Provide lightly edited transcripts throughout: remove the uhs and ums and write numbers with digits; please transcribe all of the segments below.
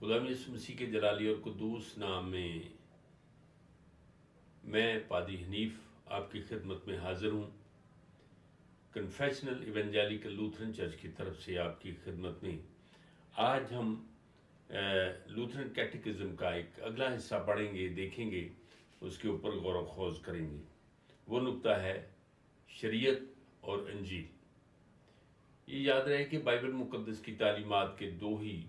खुदा यीशु मसीह के जलाली और कुदूस नाम में मैं पादी हनीफ आपकी खिदमत में हाजिर हूँ। कन्फेशनल इवेंजेलिकल लूथरन चर्च की तरफ से आपकी खिदमत में आज हम लूथरन कैटेकिज्म का एक अगला हिस्सा पढ़ेंगे, देखेंगे, उसके ऊपर गौर खोज करेंगे। वो नुक्ता है शरीयत और अंजील। ये याद रहे कि बाइबल मुकद्दस की तालीमात के दो ही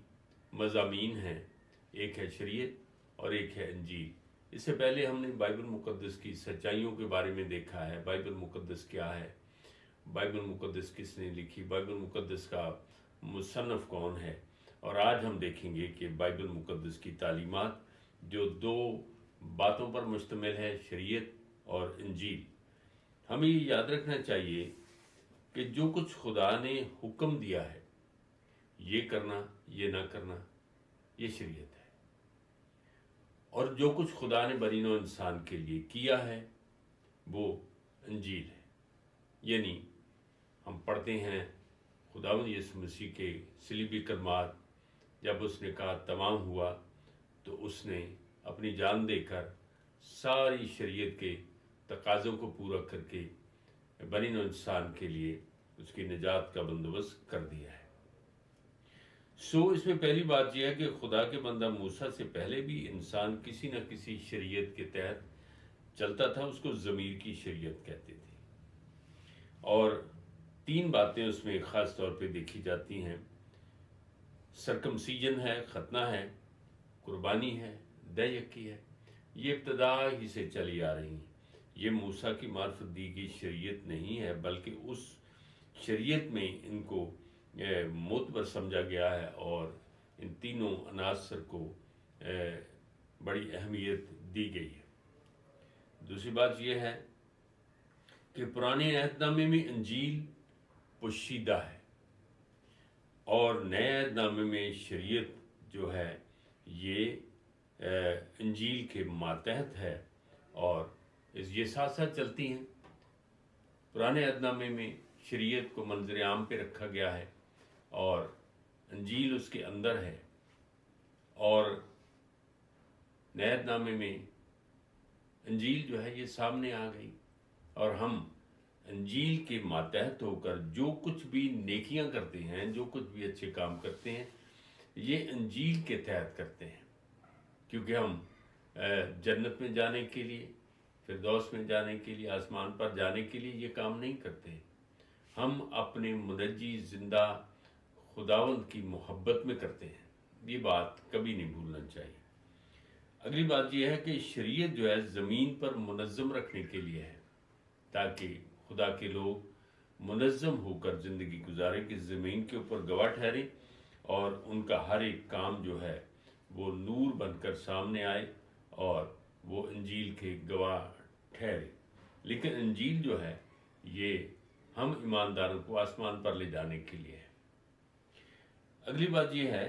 मज़ामीन हैं, एक है शरीयत और एक है अंजील। इससे पहले हमने बाइबल मुकद्दस की सच्चाइयों के बारे में देखा है। बाइबल मुकद्दस क्या है, बाइबल मुकद्दस किसने लिखी, बाइबल मुकद्दस का मुसन्नफ कौन है। और आज हम देखेंगे कि बाइबल मुकद्दस की तालीमात जो दो बातों पर मुश्तमिल है, शरीयत और अंजील। हमें ये याद रखना चाहिए कि जो कुछ खुदा ने हुक्म दिया है, ये करना ये ना करना, ये शरीयत है। और जो कुछ खुदा ने बनीनो इंसान के लिए किया है वो अंजील है। यानी हम पढ़ते हैं खुदावंद यीशु मसीह के सलीबी करमात, जब उसने कहा तमाम हुआ, तो उसने अपनी जान देकर सारी शरीयत के तकाज़ों को पूरा करके बनीनो इंसान के लिए उसकी निजात का बंदोबस्त कर दिया है। इसमें पहली बात यह है कि खुदा के बंदा मूसा से पहले भी इंसान किसी न किसी शरीयत के तहत चलता था। उसको ज़मीर की शरीयत कहते थे। और तीन बातें उसमें ख़ास तौर पे देखी जाती हैं। सरकमसीजन है, खतना है, कुर्बानी है, दयकी है। ये इब्तदा ही से चली आ रही हैं। ये मूसा की मार्फत दी गई शरीयत नहीं है, बल्कि उस शरीयत में इनको मोतबर समझा गया है और इन तीनों अनासर को बड़ी अहमियत दी गई है। दूसरी बात यह है कि पुराने अहदनामे में अंजील पोशीदा है और नए अहदनामे में शरीयत जो है ये अंजील के मातहत है और ये साथ साथ चलती हैं। पुराने अहदनामे में शरीयत को मंजर आम पे रखा गया है और अंजील उसके अंदर है, और नए अहदनामे में अंजील जो है ये सामने आ गई और हम अंजील के मातहत होकर जो कुछ भी नेकियां करते हैं, जो कुछ भी अच्छे काम करते हैं, ये अंजील के तहत करते हैं। क्योंकि हम जन्नत में जाने के लिए, फिरदौस में जाने के लिए, आसमान पर जाने के लिए ये काम नहीं करते। हम अपने मुनज्जी जिंदा खुदावंद की मोहब्बत में करते हैं। ये बात कभी नहीं भूलना चाहिए। अगली बात यह है कि शरीयत जो है ज़मीन पर मुनज़्ज़म रखने के लिए है, ताकि खुदा के लोग मुनज़्ज़म होकर ज़िंदगी गुजारें, कि ज़मीन के ऊपर गवाह ठहरें और उनका हर एक काम जो है वो नूर बनकर सामने आए और वो अंजील के गवाह ठहरे। लेकिन अंजील जो है ये हम ईमानदारों को आसमान पर ले जाने के लिए है। अगली बात यह है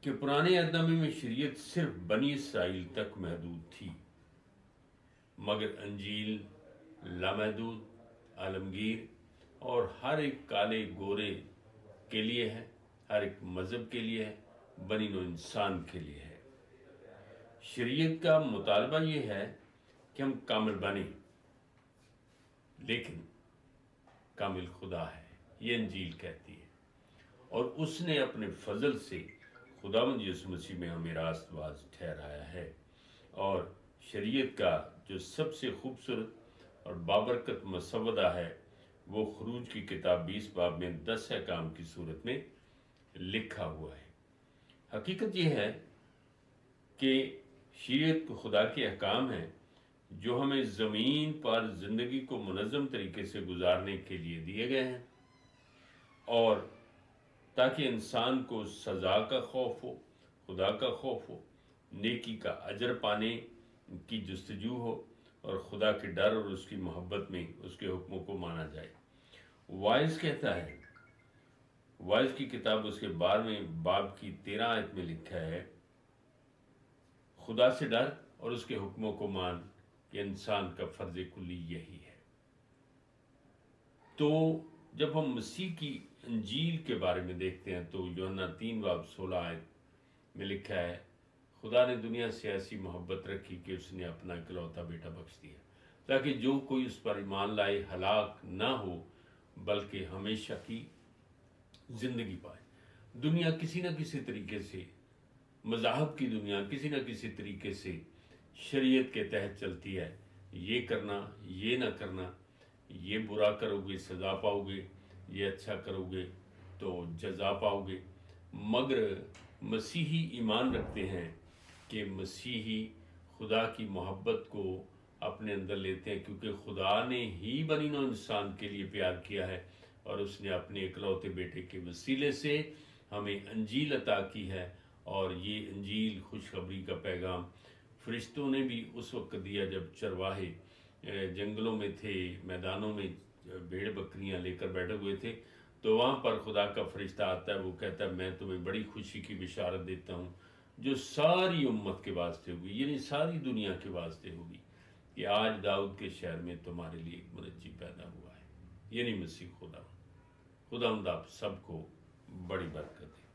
कि पुराने अहदनामे में शरीयत सिर्फ बनी इसराइल तक महदूद थी, मगर अंजील लामहदूद, आलमगीर और हर एक काले गोरे के लिए है, हर एक मजहब के लिए है, बनीनो इंसान के लिए है। शरीयत का मुतालबा यह है कि हम कामिल बने, लेकिन कामिल खुदा है, ये अंजील कहती है। और उसने अपने फजल से खुदावंद यीशु मसीह में हमें रास्तबाज ठहराया है। और शरीयत का जो सबसे खूबसूरत और बाबरकत मसवदा है वो खरूज की किताब 20 बाब में 10 अहकाम की सूरत में लिखा हुआ है। हकीकत यह है कि शरीयत को खुदा के अहकाम हैं जो हमें ज़मीन पर ज़िंदगी को मुनज़्ज़म तरीके से गुजारने के लिए दिए गए हैं, और ताकि इंसान को सज़ा का खौफ हो, खुदा का खौफ हो, नेकी का अजर पाने की जस्तजू हो और खुदा के डर और उसकी मोहब्बत में उसके हुक्मों को माना जाए। वाइज कहता है, वाइज की किताब उसके 12वें बाब की 13 आयत में लिखा है, खुदा से डर और उसके हुक्मों को मान, कि इंसान का फर्ज कुल्ली यही है। तो जब हम मसीह की अंजील के बारे में देखते हैं तो यूहन्ना 3 बाब 16 आयत में लिखा है, खुदा ने दुनिया से ऐसी मोहब्बत रखी कि उसने अपना इकलौता बेटा बख्श दिया, ताकि जो कोई उस पर ईमान लाए हलाक ना हो बल्कि हमेशा की ज़िंदगी पाए। दुनिया किसी न किसी तरीके से, मज़ाहब की दुनिया किसी न किसी तरीके से शरीयत के तहत चलती है। ये करना, ये ना करना, ये बुरा करोगे सज़ा पाओगे, ये अच्छा करोगे तो जज़ा पाओगे। मगर मसीही ईमान रखते हैं कि मसीही खुदा की मोहब्बत को अपने अंदर लेते हैं, क्योंकि खुदा ने ही बनी नौ इंसान के लिए प्यार किया है और उसने अपने इकलौते बेटे के वसीले से हमें अंजील अता की है। और ये अंजील खुशखबरी का पैगाम फरिश्तों ने भी उस वक्त दिया जब चरवाहे जंगलों में थे, मैदानों में भेड़ बकरियां लेकर बैठे हुए थे, तो वहाँ पर खुदा का फरिश्ता आता है, वो कहता है मैं तुम्हें बड़ी खुशी की बिशारत देता हूँ जो सारी उम्मत के वास्ते होगी, यानी सारी दुनिया के वास्ते होगी, कि आज दाऊद के शहर में तुम्हारे लिए एक मुनज्जी पैदा हुआ है, यानी मसीह खुदा। खुदा आप सबको बड़ी बरकत दे।